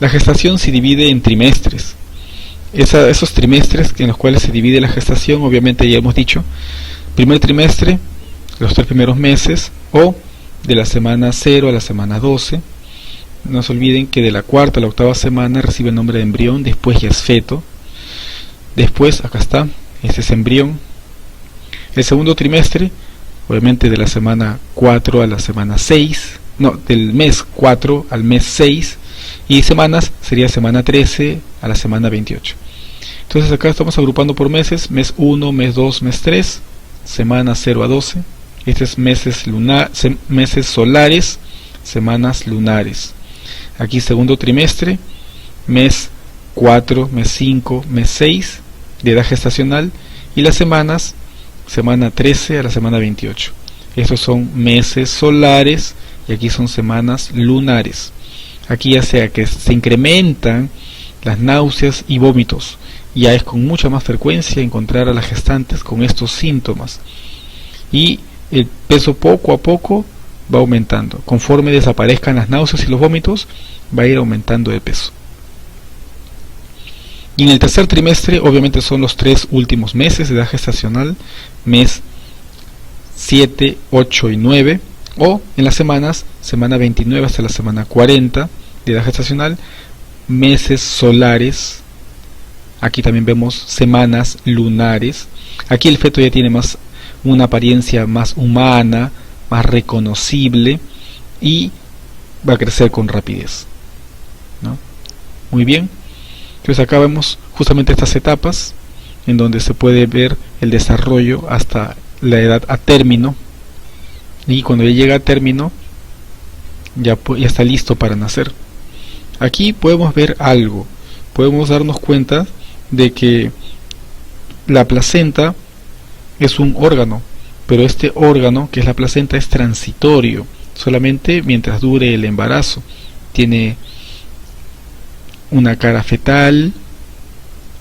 La gestación se divide en trimestres. Esos trimestres en los cuales se divide la gestación, obviamente ya hemos dicho, primer trimestre, los 3 primeros meses, o de la semana 0 a la semana 12. No se olviden que de la 4ª a la 8ª semana recibe el nombre de embrión, después ya es feto. Después, acá está, este es embrión. El segundo trimestre, obviamente de la semana 4 a la semana 6, no, del mes 4 al mes 6, y semanas sería semana 13 a la semana 28. Entonces acá estamos agrupando por meses: mes 1, mes 2, mes 3, semana 0 a 12. Este es meses solares, semanas lunares. Aquí segundo trimestre, mes 4, mes 5, mes 6 de edad gestacional, y las semanas, semana 13 a la semana 28. Estos son meses solares y aquí son semanas lunares. Aquí ya sea que se incrementan las náuseas y vómitos, ya es con mucha más frecuencia encontrar a las gestantes con estos síntomas, y el peso poco a poco va aumentando. Conforme desaparezcan las náuseas y los vómitos, va a ir aumentando de peso. Y en el tercer trimestre, obviamente son los 3 últimos meses de edad gestacional, mes 7, 8 y 9, o en las semanas, semana 29 hasta la semana 40 de edad gestacional, meses solares. Aquí también vemos semanas lunares. Aquí el feto ya tiene una apariencia más humana, más reconocible, y va a crecer con rapidez, ¿no? Muy bien. Entonces acá vemos justamente estas etapas en donde se puede ver el desarrollo hasta la edad a término, y cuando ya llega a término ya está listo para nacer. Aquí podemos ver algo, podemos darnos cuenta de que la placenta es un órgano, pero este órgano, que es la placenta, es transitorio, solamente mientras dure el embarazo. Tiene una cara fetal,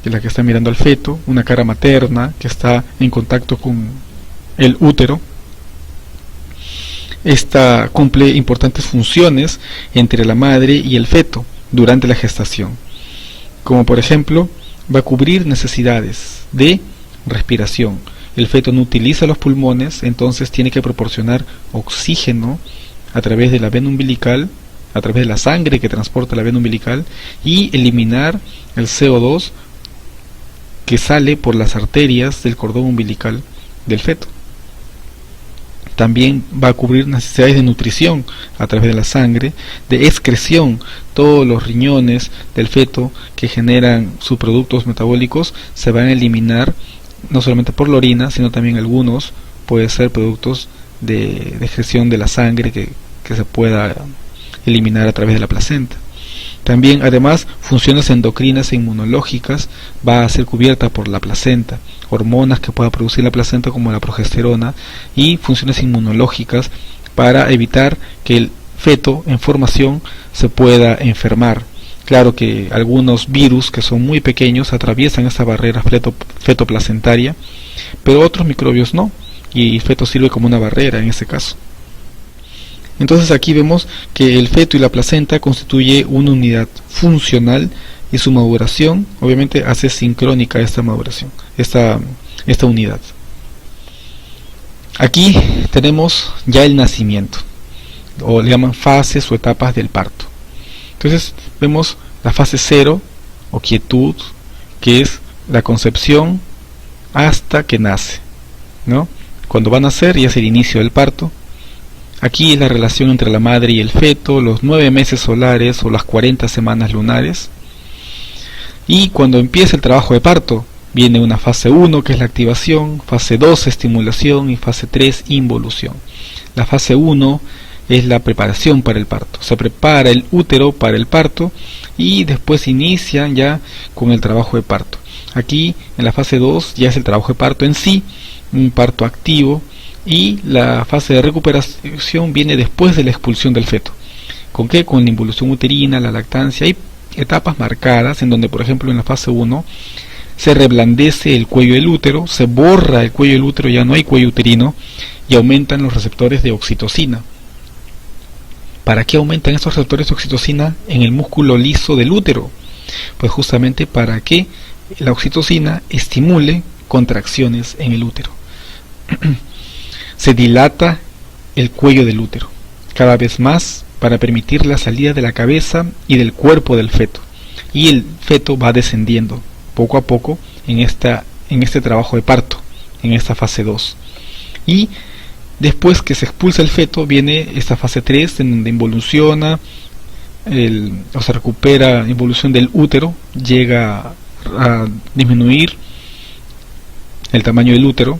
que es la que está mirando al feto, una cara materna, que está en contacto con el útero. Esta cumple importantes funciones entre la madre y el feto durante la gestación, como por ejemplo, va a cubrir necesidades de respiración. El feto no utiliza los pulmones, entonces tiene que proporcionar oxígeno a través de la vena umbilical, a través de la sangre que transporta la vena umbilical, y eliminar el CO2 que sale por las arterias del cordón umbilical del feto. También va a cubrir necesidades de nutrición a través de la sangre, de excreción. Todos los riñones del feto que generan sus productos metabólicos se van a eliminar, no solamente por la orina, sino también algunos pueden ser productos de excreción de la sangre que se pueda eliminar a través de la placenta. También, además, funciones endocrinas e inmunológicas va a ser cubierta por la placenta, hormonas que pueda producir la placenta como la progesterona, y funciones inmunológicas para evitar que el feto en formación se pueda enfermar. Claro que algunos virus que son muy pequeños atraviesan esta barrera fetoplacentaria, pero otros microbios no, y el feto sirve como una barrera en ese caso. Entonces aquí vemos que el feto y la placenta constituye una unidad funcional, y su maduración obviamente hace sincrónica esta maduración, esta unidad. Aquí tenemos ya el nacimiento, o le llaman fases o etapas del parto. Entonces vemos la fase 0 o quietud, que es la concepción hasta que nace, ¿no? Cuando va a nacer ya es el inicio del parto. Aquí es la relación entre la madre y el feto, los 9 meses solares o las 40 semanas lunares. Y cuando empieza el trabajo de parto, viene una fase 1, que es la activación, fase 2, estimulación, y fase 3, involución. La fase 1 es la preparación para el parto. Se prepara el útero para el parto y después inician ya con el trabajo de parto. Aquí en la fase 2 ya es el trabajo de parto en sí, un parto activo, y la fase de recuperación viene después de la expulsión del feto. ¿Con qué? Con la involución uterina, la lactancia. Hay etapas marcadas en donde, por ejemplo, en la fase 1 se reblandece el cuello del útero, se borra el cuello del útero, ya no hay cuello uterino, y aumentan los receptores de oxitocina ¿Para qué aumentan estos receptores de oxitocina en el músculo liso del útero? Pues justamente para que la oxitocina estimule contracciones en el útero. Se dilata el cuello del útero cada vez más para permitir la salida de la cabeza y del cuerpo del feto, y el feto va descendiendo poco a poco en este trabajo de parto, en esta fase 2. Y después que se expulsa el feto viene esta fase 3, en donde involuciona o se recupera la involución del útero, llega a disminuir el tamaño del útero.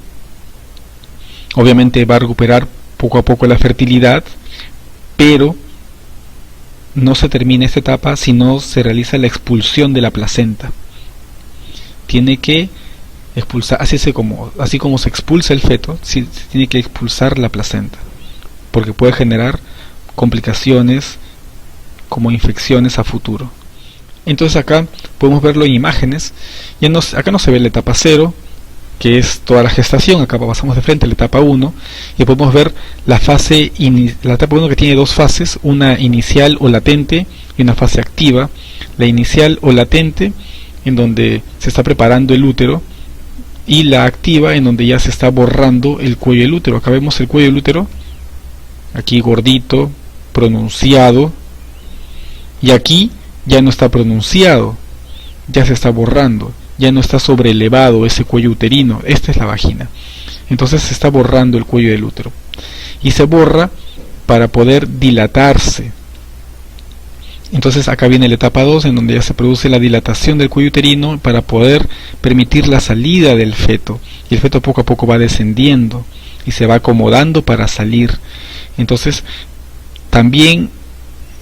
Obviamente va a recuperar poco a poco la fertilidad, pero no se termina esta etapa si no se realiza la expulsión de la placenta. Tiene que expulsar, así como se expulsa el feto, se tiene que expulsar la placenta, porque puede generar complicaciones como infecciones a futuro. Entonces acá podemos verlo en imágenes. Acá no se ve la etapa 0, que es toda la gestación. Acá pasamos de frente a la etapa 1 y podemos ver la etapa 1, que tiene dos fases, una inicial o latente y una fase activa. La inicial o latente, en donde se está preparando el útero, y la activa, en donde ya se está borrando el cuello del útero. Acá vemos el cuello del útero, aquí gordito, pronunciado, y aquí ya no está pronunciado, ya se está borrando, ya no está sobrelevado ese cuello uterino. Esta es la vagina. Entonces se está borrando el cuello del útero, y se borra para poder dilatarse. Entonces acá viene la etapa 2, en donde ya se produce la dilatación del cuello uterino para poder permitir la salida del feto, y el feto poco a poco va descendiendo y se va acomodando para salir. Entonces también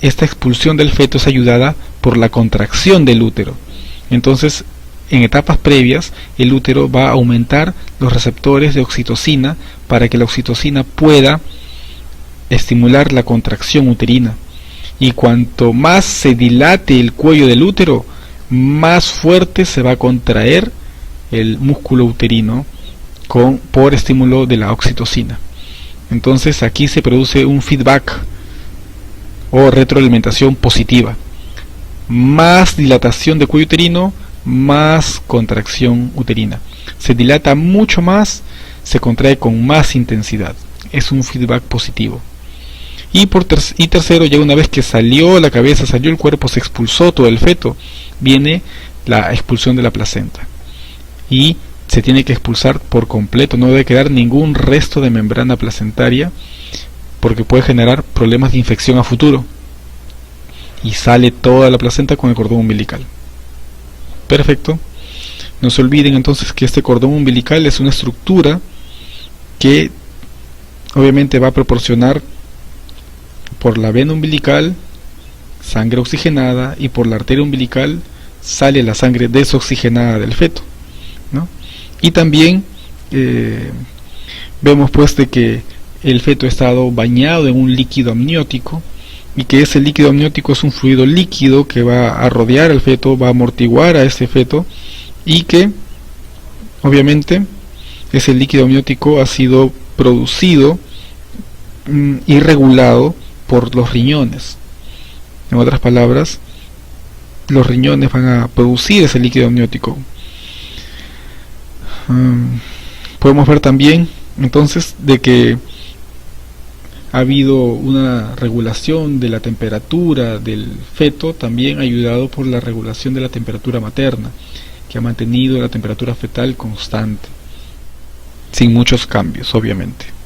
esta expulsión del feto es ayudada por la contracción del útero. Entonces, en etapas previas, el útero va a aumentar los receptores de oxitocina para que la oxitocina pueda estimular la contracción uterina. Y cuanto más se dilate el cuello del útero, más fuerte se va a contraer el músculo uterino por estímulo de la oxitocina. Entonces aquí se produce un feedback o retroalimentación positiva. Más dilatación de cuello uterino, más contracción uterina. Se dilata mucho más, se contrae con más intensidad. Es un feedback positivo. Y tercero, ya una vez que salió la cabeza, salió el cuerpo, se expulsó todo el feto, viene la expulsión de la placenta. Y se tiene que expulsar por completo, no debe quedar ningún resto de membrana placentaria, porque puede generar problemas de infección a futuro. Y sale toda la placenta con el cordón umbilical. Perfecto. No se olviden entonces que este cordón umbilical es una estructura que obviamente va a proporcionar por la vena umbilical sangre oxigenada, y por la arteria umbilical sale la sangre desoxigenada del feto, ¿no? Y también vemos pues de que el feto ha estado bañado en un líquido amniótico, y que ese líquido amniótico es un fluido líquido que va a rodear al feto, va a amortiguar a este feto, y que obviamente ese líquido amniótico ha sido producido y regulado por los riñones. En otras palabras, los riñones van a producir ese líquido amniótico. Podemos ver también entonces de que ha habido una regulación de la temperatura del feto, también ayudado por la regulación de la temperatura materna, que ha mantenido la temperatura fetal constante, sin muchos cambios, obviamente.